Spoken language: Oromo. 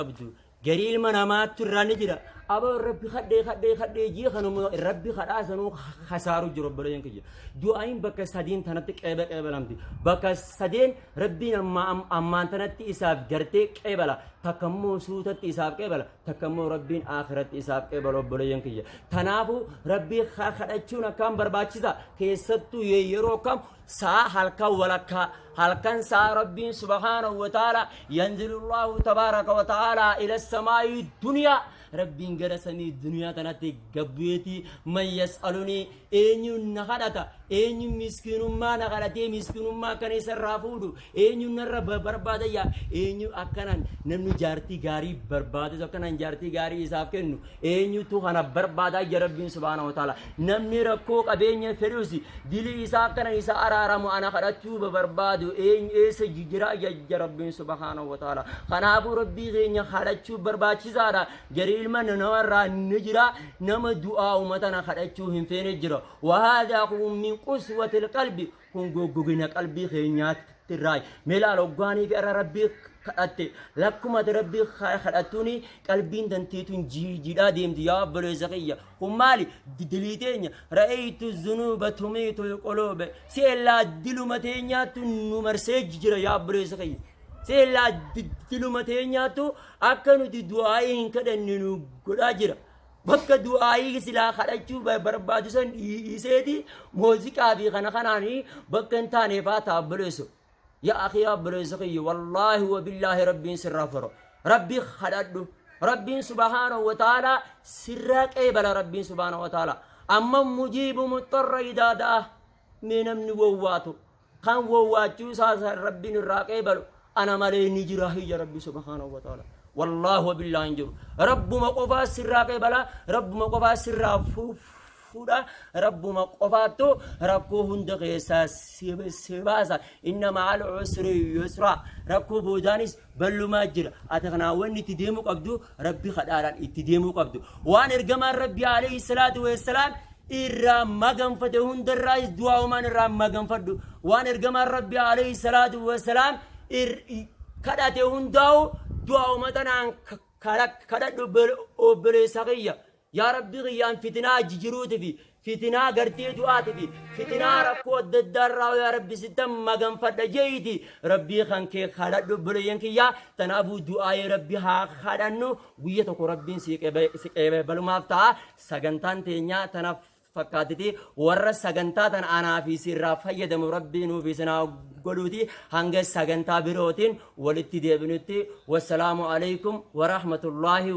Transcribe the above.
abdu gariil manamaat turraani jira aba rabbi khadde jii khanum rabbi khadaasanu khasaaru jiru balayan kiyya du'aayin bakka sadiin tanatti qeebalamti bakka sadeen rabbiin ammaan tanatti isaaf gartee qeebala takkammoo suutatti isaaf qeebala takkammoo rabbiin akhiratti isaaf qeebala balayan kiyya tanaafu rabbii khadachuun akkam barbaachisa keessattuu yeroo kam saa halka walakka halkan saa rabbiin subhanahu wa ta'ala yanzilullahu tabaraka wa ta'ala ila samaa'i dunya rabbiin gara samii duniyaa tanatti gabbeeti man yas'aluni eenyu nakadata eenyu miskinummaa nakadate miskinummaa kan isarraa fuudhu eenyu narra barbaadaya eenyu akkanan namni jaartii gaarii barbaadu akkanan jaartii gaarii isaaf kennu eenyutu kana barbaada ya rabbiin subhanahu wa ta'ala namni rakkoo qabeenya fedhusi dilii isaa akkanan isa araaramu ana kadhachuu barbaadu eenyu eessa jijjira ya rabbiin subhanahu wa ta'ala kanaafu rabbii keenya kadhachuu barbaachisaadha jarii ilma namarraa ni jira nama du'aa umatana kadhachuu hin feene jira وهذا من قسوة القلب كن جوجنا قلبي خينات تراي ملا لوغاني في ربي خدت لكم ربي خدتوني قلبين دنتيتون جيدا ديم يا برزقية ومالي دليتين رأيت الذنوب تميت القلوب سيلا دلومتينياتو نمرسج جرا يا برزقية سيلا دلومتينياتو أكنو دعائين كدنو غداجرا bakka du'aayi silaa kadhachuu barbaadu san dhiiseeti muuziqaa fi kana kanaanii bakka hin taaneefaa taabbileessu yaa akhi yaabbileessu kiyya wallaahi wa billaahi rabbiin sirraa faro rabbii kadhadhu rabbiin subhaanahu wa ta'ala sirraa qeebala rabbiin subhaanahu wa ta'ala amma mujiibu muxxarra idaa da'a mee namni wawwaatu kan wawwaachuu isaa rabbiin irraa qeebalu ana malee ni jira hiyya rabbii subhaanahu wa ta'ala والله وبالله انجر رب ما قفا سرا قبلا رب ما قفا سرا فودا رب ما قفاتو ركو هند قيسا سباسا ان مع العسر يسرا ركو بودانيس بلو ما جرا اتغنا وني تديمو قبدو ربي خداران تديمو قبدو وان ارجما ربي عليه الصلاه والسلام إرّا مغن فتهون الرئيس دعاء من إرّا مغن فدو وان ارجما ربي عليه الصلاه والسلام كداتهون داو دعاء متنا كذا أوبري سقيا يا ربي غيان فتنة جروت في فتنة قرتي دعاء في فتنة ركود الدار يا ربي ستم مجن فدجيتي ربي خانك كذا أوبري ينكيا تنابو دعاء ربي ها خدانو ويتك ربي سيك بلومافتا سجنتان تينيا تناف فكاتتي ورّا سجنتا تن أنا في سر فيدا مربين وفي سنا قلودي هنگ سجنتا بروتين ولتدي بنتي والسلام عليكم ورحمة الله